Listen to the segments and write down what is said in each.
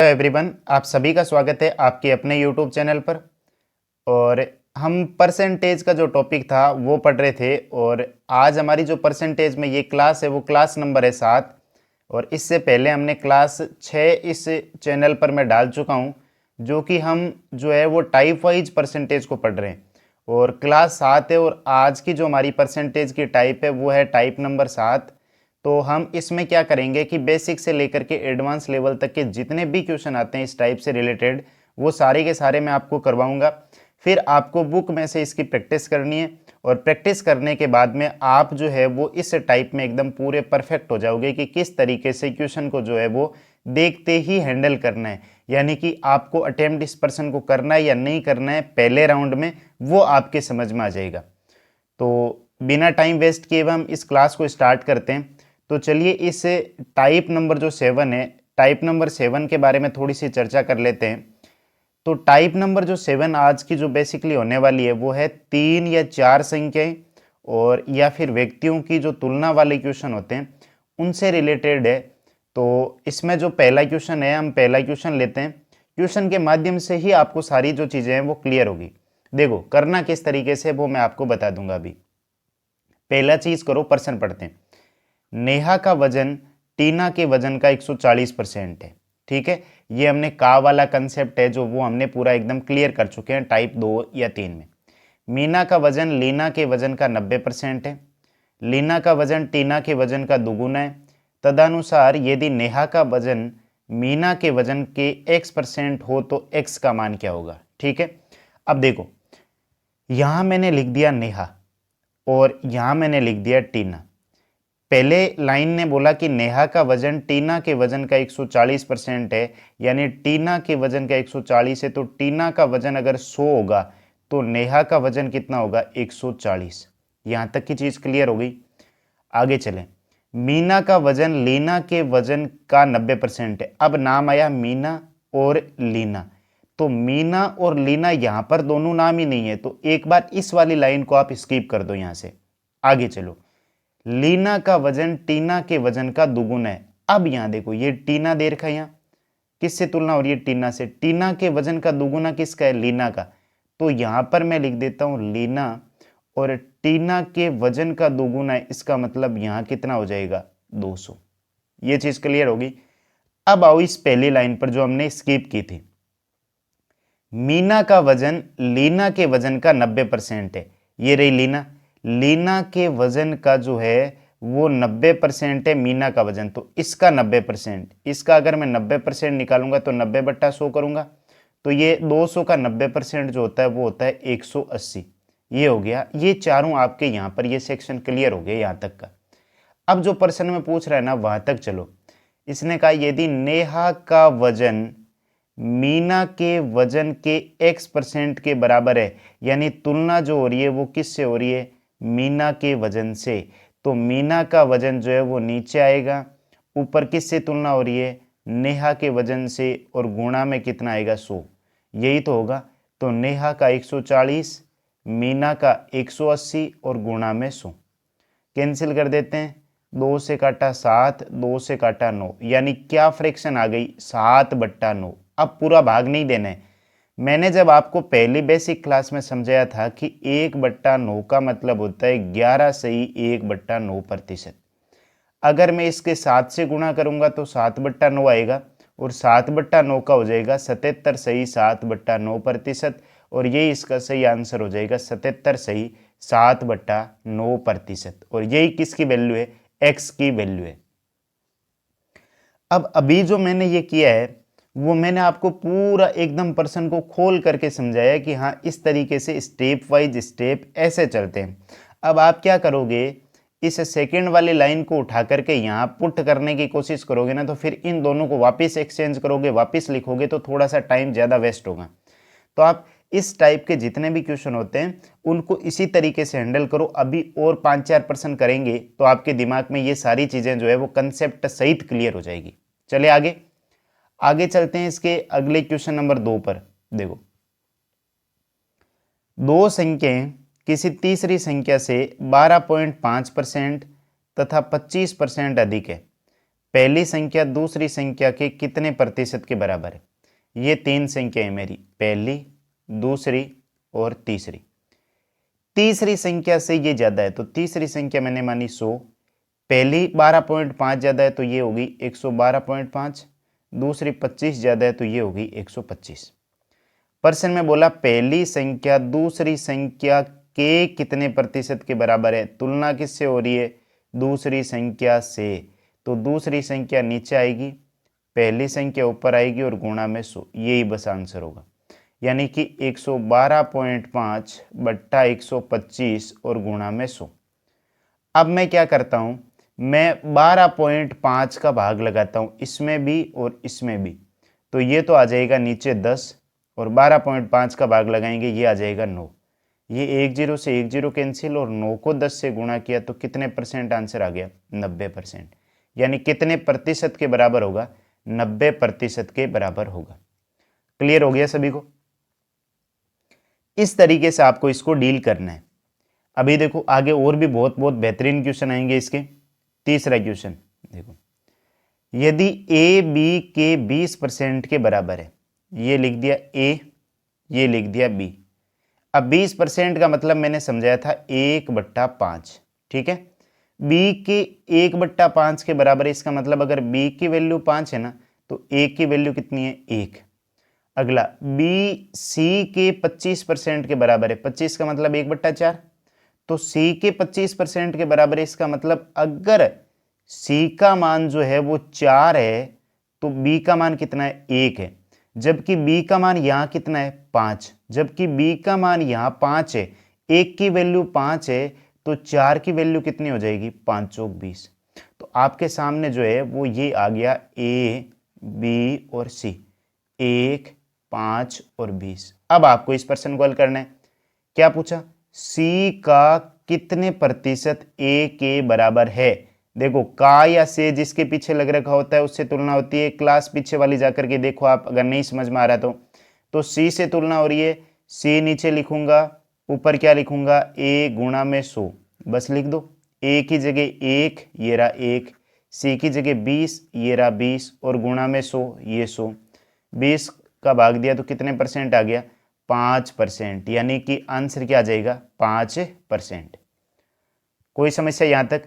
Hello everyone, आप सभी का स्वागत है आपके अपने यूट्यूब चैनल पर। और हम परसेंटेज का जो टॉपिक था वो पढ़ रहे थे। और आज हमारी जो परसेंटेज में ये क्लास है वो क्लास नंबर है 7। और इससे पहले हमने क्लास 6 इस चैनल पर मैं डाल चुका हूँ, जो कि हम जो है वो टाइप वाइज परसेंटेज को पढ़ रहे हैं। और क्लास 7 है और आज की जो हमारी परसेंटेज की टाइप है वो है टाइप नंबर 7। तो हम इसमें क्या करेंगे कि बेसिक से लेकर के एडवांस लेवल तक के जितने भी क्वेश्चन आते हैं इस टाइप से रिलेटेड, वो सारे के सारे मैं आपको करवाऊंगा। फिर आपको बुक में से इसकी प्रैक्टिस करनी है और प्रैक्टिस करने के बाद में आप जो है वो इस टाइप में एकदम पूरे परफेक्ट हो जाओगे कि किस तरीके से क्वेश्चन को जो है वो देखते ही हैंडल करना है। यानी कि आपको अटेम्प्ट इस पर्सन को करना है या नहीं करना है पहले राउंड में, वो आपके समझ में आ जाएगा। तो बिना टाइम वेस्ट किए हुए हम इस क्लास को स्टार्ट करते हैं। तो चलिए इस टाइप नंबर जो 7 है, टाइप नंबर 7 के बारे में थोड़ी सी चर्चा कर लेते हैं। तो टाइप नंबर जो 7 आज की जो बेसिकली होने वाली है वो है 3 या 4 संख्याएं और या फिर व्यक्तियों की जो तुलना वाले क्वेश्चन होते हैं उनसे रिलेटेड है। तो इसमें जो पहला क्वेश्चन है, हम पहला क्वेश्चन लेते हैं। क्वेश्चन के माध्यम से ही आपको सारी जो चीज़ें हैं वो क्लियर होगी। देखो करना किस तरीके से वो मैं आपको बता दूंगा अभी। पहला चीज करो, प्रश्न पढ़ते हैं। नेहा का वजन टीना के वजन का 140% है। ठीक है, ये हमने का वाला कंसेप्ट है जो वो हमने पूरा एकदम क्लियर कर चुके हैं टाइप 2 या 3 में। मीना का वजन लीना के वजन का 90% है। लीना का वजन टीना के वजन का दुगुना है। तदनुसार यदि नेहा का वजन मीना के वजन के x% हो तो x का मान क्या होगा। ठीक है, अब देखो यहां मैंने लिख दिया नेहा और यहां मैंने लिख दिया टीना। पहले लाइन ने बोला कि नेहा का वजन टीना के वजन का 140% है, यानी टीना के वजन का 140 है। तो टीना का वजन अगर 100 होगा तो नेहा का वजन कितना होगा, 140। यहां तक की चीज क्लियर हो गई। आगे चलें। मीना का वजन लीना के वजन का 90% है। अब नाम आया मीना और लीना, तो मीना और लीना यहां पर दोनों नाम ही नहीं है, तो एक बार इस वाली लाइन को आप स्किप कर दो यहां से। आगे चलो। लीना का वजन टीना के वजन का दुगुना है। अब यहां देखो ये टीना दे रखा है, यहां किससे तुलना हो रही है, टीना से। टीना के वजन का दुगुना किसका है, लीना का। तो यहां पर मैं लिख देता हूं लीना और टीना के वजन का दुगुना है, इसका मतलब यहां कितना हो जाएगा, 200। ये चीज क्लियर होगी। अब आओ इस पहली लाइन पर जो हमने स्किप की थी। मीना का वजन लीना के वजन का 90% है। ये रही लीना, लीना के वजन का जो है वो 90% है मीना का वजन, तो इसका 90%, इसका अगर मैं 90% निकालूंगा तो 90/100 करूंगा, तो ये 200 का 90% जो होता है वो होता है 180। ये हो गया, ये चारों आपके यहाँ पर ये सेक्शन क्लियर हो गया यहाँ तक का। अब जो प्रश्न में पूछ रहा है ना वहां तक चलो। इसने कहा यदि नेहा का वजन मीना के वजन के x% के बराबर है, यानी तुलना जो हो रही है वो किससे हो रही है, मीना के वजन से। तो मीना का वजन जो है वो नीचे आएगा, ऊपर किससे तुलना हो रही है, नेहा के वजन से, और गुणा में कितना आएगा, 100। यही तो होगा। तो नेहा का 140, मीना का 180 और गुणा में 100। कैंसिल कर देते हैं, 2 से काटा 7, 2 से काटा 9, यानी क्या फ्रैक्शन आ गई, 7/9। अब पूरा भाग नहीं देना है। मैंने जब आपको पहली बेसिक क्लास में समझाया था कि 1/9 का मतलब होता है 11 सही 1/9%। अगर मैं इसके 7 से गुणा करूंगा तो 7/9 आएगा और 7/9 का हो जाएगा 77 सही 7/9%। और यही इसका सही आंसर हो जाएगा 77 सही 7/9%। और यही किसकी वैल्यू है, एक्स की वैल्यू है। अब अभी जो मैंने ये किया है वो मैंने आपको पूरा एकदम पर्सन को खोल करके समझाया कि हाँ इस तरीके से स्टेप वाइज स्टेप ऐसे चलते हैं। अब आप क्या करोगे, इस सेकंड वाली लाइन को उठा करके यहाँ पुट करने की कोशिश करोगे ना, तो फिर इन दोनों को वापस एक्सचेंज करोगे, वापस लिखोगे, तो थोड़ा सा टाइम ज़्यादा वेस्ट होगा। तो आप इस टाइप के जितने भी क्वेश्चन होते हैं उनको इसी तरीके से हैंडल करो। अभी और 5-4% करेंगे तो आपके दिमाग में ये सारी चीज़ें जो है वो कंसेप्ट सहित क्लियर हो जाएगी। चलिए आगे आगे चलते हैं इसके अगले क्वेश्चन नंबर 2 पर। देखो, दो संख्याएं किसी तीसरी संख्या से 12.5% तथा 25% अधिक है, पहली संख्या दूसरी संख्या के कितने प्रतिशत के बराबर है। ये 3 संख्या है मेरी, पहली, दूसरी और तीसरी। तीसरी संख्या से ये ज्यादा है तो तीसरी संख्या मैंने मानी 100, पहली 12.5 ज्यादा है तो ये होगी 112.5, दूसरी 25 ज्यादा है तो ये होगी 125। प्रश्न में बोला पहली संख्या दूसरी संख्या के कितने प्रतिशत के बराबर है। तुलना किससे हो रही है, दूसरी संख्या से, तो दूसरी संख्या नीचे आएगी, पहली संख्या ऊपर आएगी और गुणा में 100, यही बस आंसर होगा। यानी कि 112.5 बट्टा 125 और गुणा में 100। अब मैं क्या करता हूं, मैं 12.5 का भाग लगाता हूं, इसमें भी और इसमें भी, तो ये तो आ जाएगा नीचे 10 और 12.5 का भाग लगाएंगे, ये आ जाएगा 9। ये 1 0 से 1 0 कैंसिल और 9 को 10 से गुणा किया तो कितने परसेंट आंसर आ गया, 90%। यानी कितने प्रतिशत के बराबर होगा, 90% के बराबर होगा। क्लियर हो गया सभी को। इस तरीके से आपको इसको डील करना है। अभी देखो आगे और भी बहुत बहुत बेहतरीन क्वेश्चन आएंगे इसके। तीसरा क्वेश्चन देखो, यदि ए बी के 20% के बराबर है, ये लिख दिया ए, ये लिख दिया बी। अब 20% का मतलब मैंने समझाया था 1/5, ठीक है। बी के 1/5 के बराबर है, इसका मतलब अगर बी की वैल्यू 5 है ना तो ए की वैल्यू कितनी है, 1। अगला बी सी के 25% के बराबर है, 25 का मतलब 1/4, तो सी के 25% के बराबर है, इसका मतलब अगर सी का मान जो है वो 4 है तो बी का मान कितना है, 1 है। जबकि बी का मान यहाँ कितना है, 5, जबकि बी का मान यहाँ 5 है, 1 की वैल्यू 5 है तो 4 की वैल्यू कितनी हो जाएगी, 5 चौक 20। तो आपके सामने जो है वो ये आ गया ए बी और सी, 1 5 और 20। अब आपको इस प्रश्न को हल करना है। क्या पूछा, सी का कितने प्रतिशत ए के बराबर है। देखो का या से जिसके पीछे लग रखा होता है उससे तुलना होती है। क्लास पीछे वाली जाकर के देखो आप, अगर नहीं समझ में आ रहा तो सी से तुलना हो रही है, सी नीचे लिखूंगा, ऊपर क्या लिखूंगा, ए गुणा में 100, बस लिख दो। ए की जगह 1, ये रहा 1, सी की जगह 20, ये रहा 20 और गुणा में 100, ये 100। 20 का भाग दिया तो कितने परसेंट आ गया, 5%। यानी कि आंसर क्या आ जाएगा, 5%। कोई समस्या यहां तक।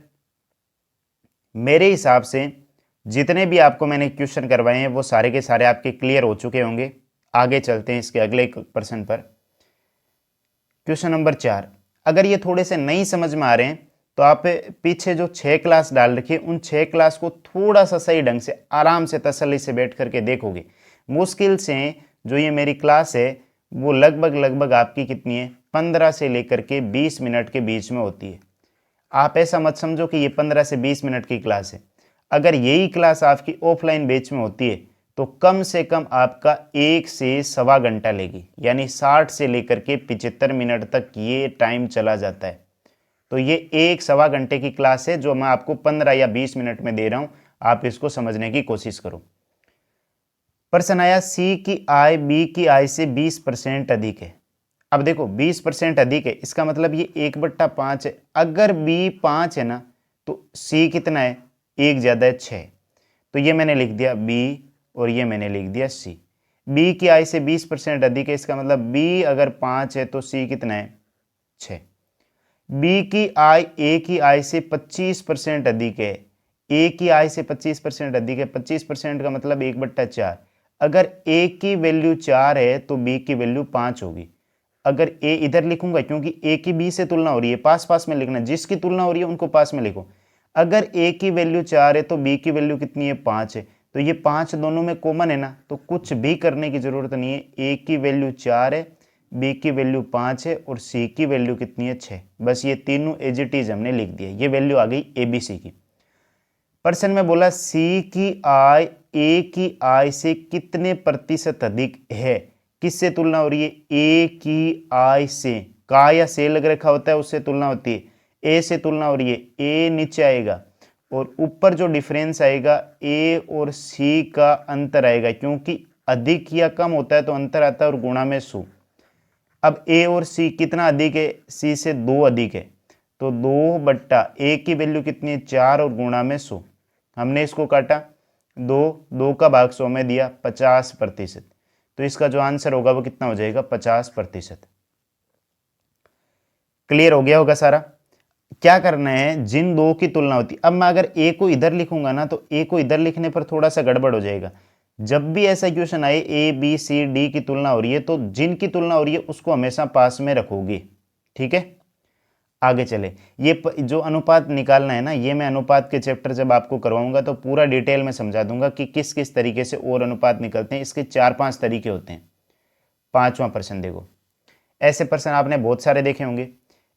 मेरे हिसाब से जितने भी आपको मैंने क्वेश्चन करवाए हैं वो सारे के सारे आपके क्लियर हो चुके होंगे। आगे चलते हैं इसके अगले प्रश्न पर। क्वेश्चन नंबर 4, अगर ये थोड़े से नहीं समझ में आ रहे हैं तो आप पीछे जो 6 क्लास डाल रखिए उन 6 क्लास को थोड़ा सा सही ढंग से आराम से तसल्ली से बैठ करके देखोगे। मुश्किल से जो ये मेरी क्लास है वो लगभग आपकी कितनी है, 15 से लेकर के 20 मिनट के बीच में होती है। आप ऐसा मत समझो कि ये 15 से 20 मिनट की क्लास है। अगर यही क्लास आपकी ऑफलाइन बैच में होती है तो कम से कम आपका 1 से सवा घंटा लेगी, यानी 60 से लेकर के 75 मिनट तक ये टाइम चला जाता है। तो ये 1 सवा घंटे की क्लास है जो मैं आपको 15 या 20 मिनट में दे रहा हूं। आप इसको समझने की कोशिश करो। प्रश्न आया, सी की आय बी की आय से 20% अधिक है। अब देखो 20% अधिक है, इसका मतलब ये 1/5 है। अगर बी 5 है ना तो सी कितना है, 1 ज्यादा है 6। तो ये मैंने लिख दिया बी और ये मैंने लिख दिया सी। बी की आय से 20% अधिक है, इसका मतलब बी अगर 5 है तो सी कितना है, 6। बी की आय ए की आय से 25% अधिक है, ए की आय से 25% अधिक है। 25% का मतलब 1/4। अगर ए की वैल्यू 4 है तो बी की वैल्यू 5 होगी। अगर ए इधर लिखूंगा क्योंकि ए की बी से तुलना हो रही है, पास पास में लिखना, जिसकी तुलना हो रही है उनको पास में लिखो। अगर ए की वैल्यू 4 है तो बी की वैल्यू कितनी है, 5 है। तो ये 5 दोनों में कॉमन है ना, तो कुछ भी करने की जरूरत नहीं है। ए की वैल्यू 4 है, बी की वैल्यू 5 है और सी की वैल्यू कितनी है, 6। बस ये तीनों एज इट इज हमने लिख दिया। ये वैल्यू आ गई ए बी सी की। प्रश्न में बोला सी की आय ए की आय से कितने प्रतिशत अधिक है। किससे तुलना हो रही है, ए की आय से। का या से लग रखा होता है उससे तुलना होती है। ए से तुलना हो रही है, ए नीचे आएगा और ऊपर जो डिफरेंस आएगा ए और सी का अंतर आएगा, क्योंकि अधिक या कम होता है तो अंतर आता है और गुणा में 100। अब ए और सी कितना अधिक है, सी से 2 अधिक है, तो 2 बट्टा ए की वैल्यू कितनी है, 4 और गुणा में 100। हमने इसको काटा, 2 का भाग 100 में दिया 50%, तो इसका जो आंसर होगा वो कितना हो जाएगा 50%। क्लियर हो गया होगा सारा। क्या करना है, जिन दो की तुलना होती, अब मैं अगर ए को इधर लिखूंगा ना तो ए को इधर लिखने पर थोड़ा सा गड़बड़ हो जाएगा। जब भी ऐसा क्वेश्चन आए ए बी सी डी की तुलना हो रही है तो जिनकी तुलना हो रही है उसको हमेशा पास में रखोगे, ठीक है। आगे चले, ये जो अनुपात निकालना है ना, ये मैं अनुपात के चैप्टर जब आपको करवाऊंगा तो पूरा डिटेल में समझा दूंगा कि किस किस तरीके से और अनुपात निकलते हैं। इसके 4-5 तरीके होते हैं। 5वां प्रश्न देखो, ऐसे प्रश्न आपने बहुत सारे देखे होंगे।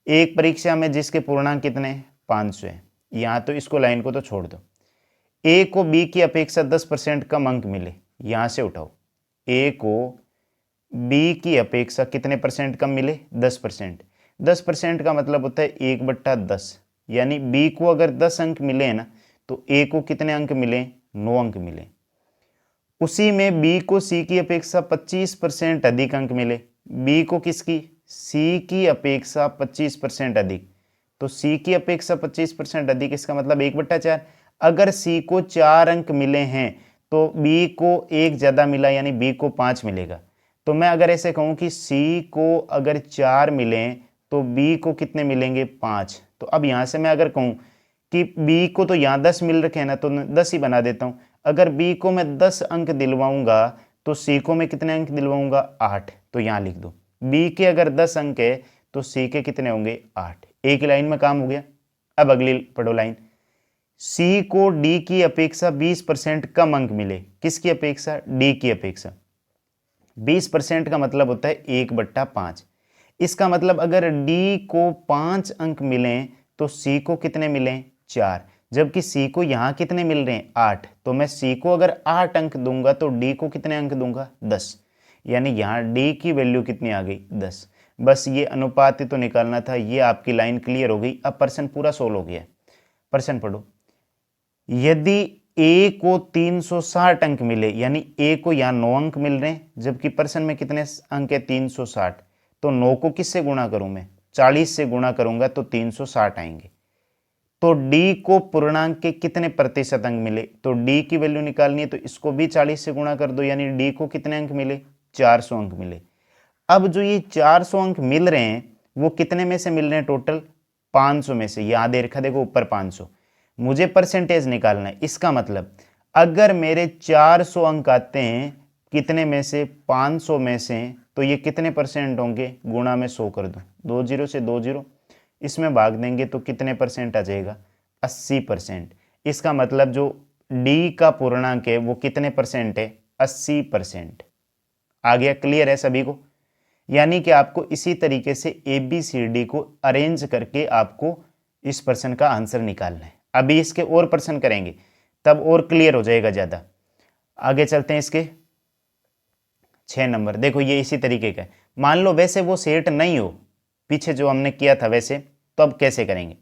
एक परीक्षा में जिसके पूर्णांक कितने 500 है, यहाँ तो इसको लाइन को तो छोड़ दो। ए को बी की अपेक्षा 10% कम अंक मिले, यहाँ से उठाओ। ए को बी की अपेक्षा कितने परसेंट कम मिले 10%। 10% का मतलब होता है 1/10, यानी बी को अगर 10 अंक मिले हैं ना तो ए को कितने अंक मिले 9 अंक मिले। उसी में बी को सी की अपेक्षा 25% अधिक अंक मिले। बी को किसकी, सी की अपेक्षा 25% अधिक, तो सी की अपेक्षा 25% अधिक, इसका मतलब 1/4। अगर सी को 4 अंक मिले हैं तो बी को 1 ज़्यादा मिला, यानी बी को 5 मिलेगा। तो मैं अगर ऐसे कहूँ कि सी को अगर 4 मिले तो बी को कितने मिलेंगे 5। तो अब यहाँ से मैं अगर कहूँ कि बी को तो यहाँ 10 मिल रखे हैं ना, तो 10 ही बना देता हूँ। अगर बी को मैं 10 अंक दिलवाऊंगा तो सी को मैं कितने अंक दिलवाऊंगा 8, तो यहाँ लिख दो। बी के अगर 10 अंक है तो सी के कितने होंगे 8। एक ही लाइन में काम हो गया। अब अगली पढ़ो लाइन, सी को डी की अपेक्षा 20% कम अंक मिले। किसकी अपेक्षा, डी की अपेक्षा। 20% का मतलब होता है 1/5। इसका मतलब अगर डी को 5 अंक मिले तो सी को कितने मिले 4, जबकि सी को यहाँ कितने मिल रहे हैं 8। तो मैं सी को अगर 8 अंक दूंगा तो डी को कितने अंक दूंगा 10, यानी यहाँ डी की वैल्यू कितनी आ गई 10। बस ये अनुपात ही तो निकालना था। ये आपकी लाइन क्लियर हो गई। अब प्रश्न पूरा सोल्व हो गया। प्रश्न पढ़ो, यदि ए को 360 अंक मिले, यानी ए को यहाँ 9 अंक मिल रहे हैं जबकि प्रश्न में कितने अंक है 360, तो 9 को किससे गुणा करूं मैं 40 से गुणा करूंगा तो 360 आएंगे। तो डी को पूर्णांक के कितने प्रतिशत अंक मिले, तो डी की वैल्यू निकालनी है तो इसको भी 40 से गुणा कर दो, यानी डी को कितने अंक मिले 400 अंक मिले। अब जो ये 400 अंक मिल रहे हैं वो कितने में से मिल रहे हैं टोटल 500 में से। याद है रखा, देखो ऊपर 500, मुझे परसेंटेज निकालना है। इसका मतलब अगर मेरे 400 अंक आते हैं कितने में से 500 में से, तो ये कितने परसेंट होंगे, गुणा में 100 कर दो, 2 0 से 2 0, इसमें भाग देंगे तो कितने परसेंट आ जाएगा 80%। इसका मतलब जो डी का पूर्णांक है वो कितने परसेंट है 80%। आ गया, क्लियर है सभी को। यानी कि आपको इसी तरीके से ABCD को अरेंज करके आपको इस प्रश्न का आंसर निकालना है। अभी इसके और प्रश्न करेंगे तब और क्लियर हो जाएगा ज़्यादा। आगे चलते हैं, इसके 6 नंबर देखो, ये इसी तरीके का है। मान लो वैसे वो सेट नहीं हो, पीछे जो हमने किया था वैसे, तो अब कैसे करेंगे।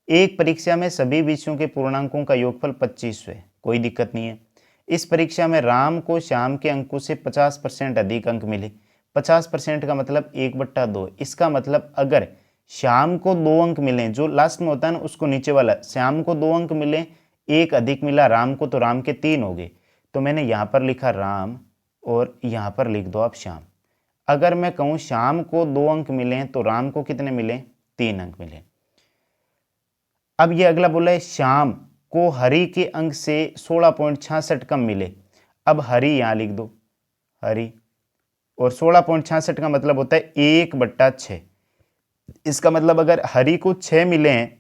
एक परीक्षा में सभी विषयों के पूर्णांकों का योगफल 2500 है, कोई दिक्कत नहीं है। इस परीक्षा में राम को श्याम के अंकों से 50% अधिक अंक मिले। 50% का मतलब 1/2। इसका मतलब अगर श्याम को 2 अंक मिले, जो लास्ट में होता है ना उसको नीचे वाला, श्याम को 2 अंक मिले, 1 अधिक मिला राम को, तो राम के 3 हो गए। तो मैंने यहाँ पर लिखा राम और यहाँ पर लिख दो आप श्याम। अगर मैं कहूँ श्याम को 2 अंक मिले हैं तो राम को कितने मिले 3 अंक मिले। अब ये अगला बोला है श्याम को हरि के अंक से 16.66 कम मिले। अब हरि यहाँ लिख दो, हरि, और 16.66 का मतलब होता है 1/6। इसका मतलब अगर हरि को 6 मिले हैं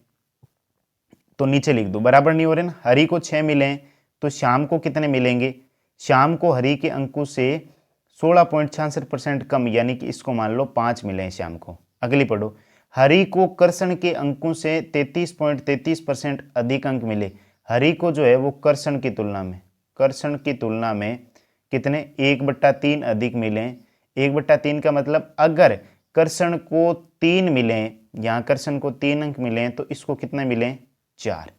तो नीचे लिख दो, बराबर नहीं हो रहे ना, हरि को 6 मिले हैं तो श्याम को कितने मिलेंगे, श्याम को हरि के अंकों से 16.66% कम, यानी कि इसको मान लो 5 मिले हैं श्याम को। अगली पढ़ो, हरि को कर्षण के अंकों से 33.33% अधिक अंक मिले। हरि को जो है वो कर्षण की तुलना में कितने 1/3 अधिक मिले। 1/3 का मतलब अगर कर्षण को 3 मिले, यहाँ कर्षण को 3 अंक मिले हैं तो इसको कितने मिले 4।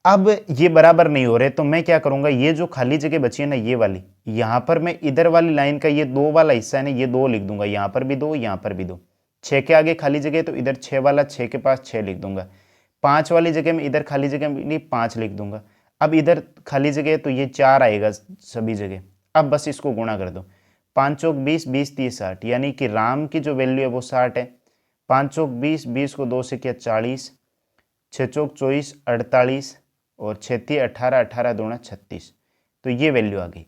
अब ये बराबर नहीं हो रहे तो मैं क्या करूंगा, ये जो खाली जगह बची है ना ये वाली, यहाँ पर मैं इधर वाली लाइन का ये 2 वाला हिस्सा है ना, ये 2 लिख दूंगा, यहाँ पर भी 2, यहाँ पर भी 2। 6 के आगे खाली जगह तो इधर 6 वाला 6 के पास 6 लिख दूंगा। 5 वाली जगह में इधर खाली जगह में 5 लिख दूंगा। अब इधर खाली जगह है तो ये 4 आएगा सभी जगह। अब बस इसको गुणा कर दो, 5 चौक 20, 20 30 60, यानी कि राम की जो वैल्यू है वो 60 है। 5 चौक 20, 20 को 2 से किया 40, 6 चौक 24 48, और 6 3 18, 18 दूना 36, तो ये वैल्यू आ गई।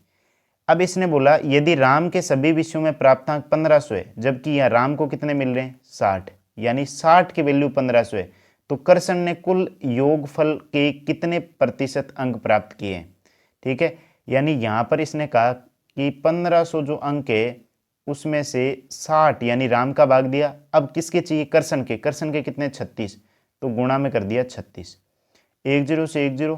अब इसने बोला यदि राम के सभी विषयों में प्राप्तांक 1500 है, जबकि यहाँ राम को कितने मिल रहे हैं 60, यानी 60 की वैल्यू 1500 है, तो कर्षण ने कुल योगफल के कितने प्रतिशत अंक प्राप्त किए हैं। ठीक है, यानी यहाँ पर इसने कहा कि 1500 जो अंक है उसमें से 60 यानी राम का भाग दिया। अब किसके चाहिए, कर्षण के। कर्षण के कितने 36, तो गुणा में कर दिया 36। 1 0 से 1 0,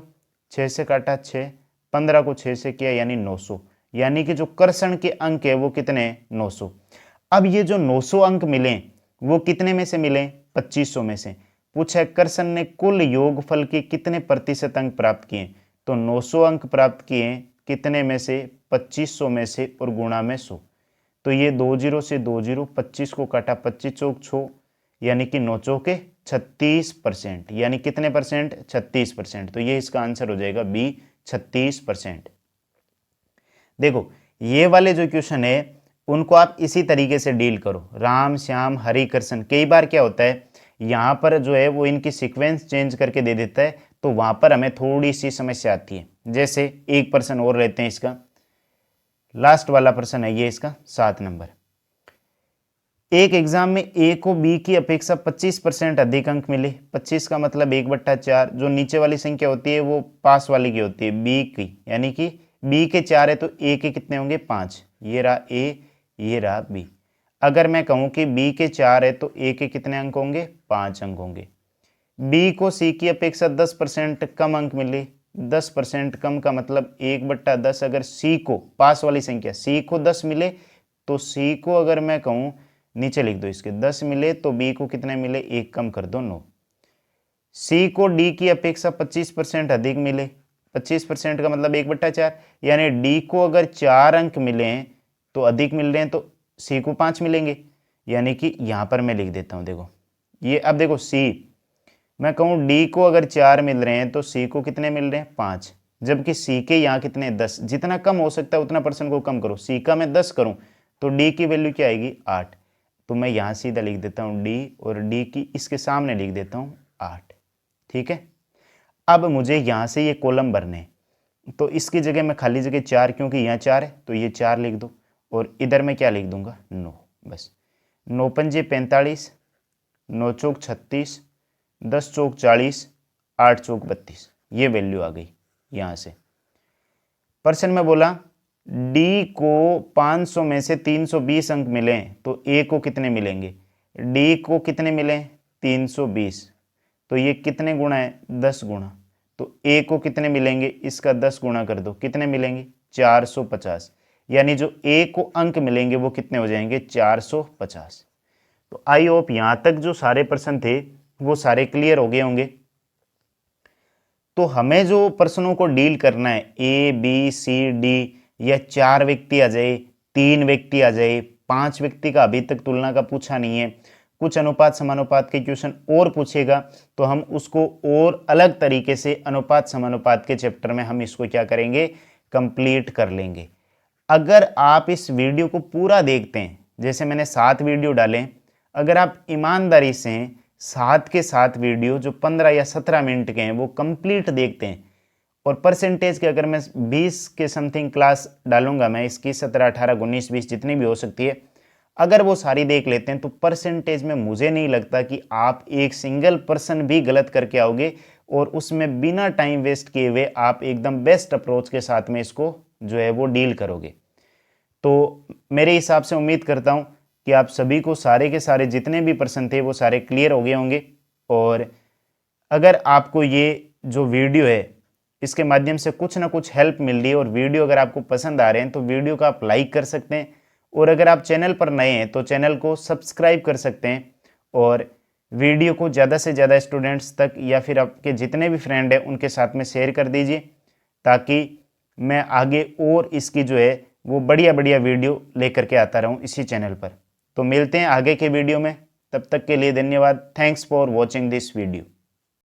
6 से काटा 6, 15 को 6 से किया यानी 900, यानी कि जो कर्षण के अंक है वो कितने 900। अब ये जो 900 अंक मिले वो कितने में से मिले 2500 में से। पूछा है कर्षण ने कुल योगफल के कितने प्रतिशत अंक प्राप्त किए, तो 900 अंक प्राप्त किए कितने में से 2500 में से, और गुणा में 100, तो ये 2 0 से 2 0, 25 को काटा 25 चौक 6, यानी कि 9 चौके 36%, यानी कितने परसेंट 36%, तो ये इसका आंसर हो जाएगा बी 36%। देखो ये वाले जो क्वेश्चन है उनको आप इसी तरीके से डील करो, राम श्याम हरि कृष्ण। कई बार क्या होता है यहाँ पर जो है वो इनकी सीक्वेंस चेंज करके दे देता है, तो वहाँ पर हमें थोड़ी सी समस्या आती है। जैसे एक प्रश्न और लेते हैं, इसका लास्ट वाला प्रश्न है ये, इसका 7 नंबर। एक एग्जाम में ए को बी की अपेक्षा 25% अधिक अंक मिले। 25 का मतलब 1/4, जो नीचे वाली संख्या होती है वो पास वाली की होती है बी की, यानी कि बी के 4 है तो ए के कितने होंगे 5, ये रहा ए, ये रहा बी। अगर मैं कहूँ कि बी के 4 है तो ए के कितने अंक होंगे 5 अंक होंगे। बी को सी की अपेक्षा 10% कम अंक मिले। 10% कम का मतलब 1/10, अगर सी को, पास वाली संख्या सी को 10 मिले तो सी को अगर मैं कहूँ, नीचे लिख दो इसके 10 मिले तो बी को कितने मिले, 1 कम कर दो 9। सी को डी की अपेक्षा 25% अधिक मिले। 25% का मतलब 1/4, यानी डी को अगर 4 अंक मिले हैं तो अधिक मिल रहे हैं तो सी को 5 मिलेंगे, यानी कि यहाँ पर मैं लिख देता हूँ। देखो ये, अब देखो सी, मैं कहूँ डी को अगर 4 मिल रहे हैं तो सी को कितने मिल रहे हैं 5, जबकि सी के यहाँ कितने 10। जितना कम हो सकता है उतना परसेंट को कम करो। सी का मैं 10 करूँ तो डी की वैल्यू क्या आएगी 8, तो मैं यहाँ सीधा लिख देता हूँ डी, और डी की इसके सामने लिख देता हूँ 8। ठीक है, अब मुझे यहाँ से ये कॉलम भरने हैं, तो इसकी जगह मैं खाली जगह 4, क्योंकि यहाँ 4 है तो ये 4 लिख दो, और इधर मैं क्या लिख दूंगा 9, बस। 9 पंजे 45, 9 चौक 36, 10 चौक 40, 8 चौक 32, ये वैल्यू आ गई। यहाँ से प्रश्न में बोला डी को 500 में से 320 अंक मिले तो ए को कितने मिलेंगे। डी को कितने मिले 320, तो ये कितने गुना है 10 गुना, तो ए को कितने मिलेंगे, इसका 10 गुना कर दो, कितने मिलेंगे 450, यानी जो ए को अंक मिलेंगे वो कितने हो जाएंगे 450। तो आई होप यहाँ तक जो सारे प्रश्न थे वो सारे क्लियर हो गए होंगे। तो हमें जो प्रश्नों को डील करना है, ए बी सी डी, या 4 व्यक्ति आ जाए, 3 व्यक्ति आ जाए, 5 व्यक्ति का अभी तक तुलना का पूछा नहीं है, कुछ अनुपात समानुपात के क्वेश्चन और पूछेगा तो हम उसको और अलग तरीके से अनुपात समानुपात के चैप्टर में हम इसको क्या करेंगे, कंप्लीट कर लेंगे। अगर आप इस वीडियो को पूरा देखते हैं, जैसे मैंने 7 वीडियो डाले, अगर आप ईमानदारी से 7 के 7 वीडियो जो 15 या 17 मिनट के हैं वो कंप्लीट देखते हैं, और परसेंटेज के अगर मैं 20 के समथिंग क्लास डालूंगा मैं इसकी, 17 18 19 20 जितनी भी हो सकती है, अगर वो सारी देख लेते हैं तो परसेंटेज में मुझे नहीं लगता कि आप एक सिंगल पर्सन भी गलत करके आओगे, और उसमें बिना टाइम वेस्ट किए हुए आप एकदम बेस्ट अप्रोच के साथ में इसको जो है वो डील करोगे। तो मेरे हिसाब से उम्मीद करता हूँ कि आप सभी को सारे के सारे जितने भी प्रश्न थे वो सारे क्लियर हो गए होंगे। और अगर आपको ये जो वीडियो है इसके माध्यम से कुछ ना कुछ हेल्प मिल रही है, और वीडियो अगर आपको पसंद आ रहे हैं तो वीडियो को आप लाइक कर सकते हैं, और अगर आप चैनल पर नए हैं तो चैनल को सब्सक्राइब कर सकते हैं, और वीडियो को ज़्यादा से ज़्यादा स्टूडेंट्स तक या फिर आपके जितने भी फ्रेंड हैं उनके साथ में शेयर कर दीजिए, ताकि मैं आगे और इसकी जो है वो बढ़िया बढ़िया वीडियो लेकर के आता रहूं इसी चैनल पर। तो मिलते हैं आगे के वीडियो में, तब तक के लिए धन्यवाद। Thanks for watching this video.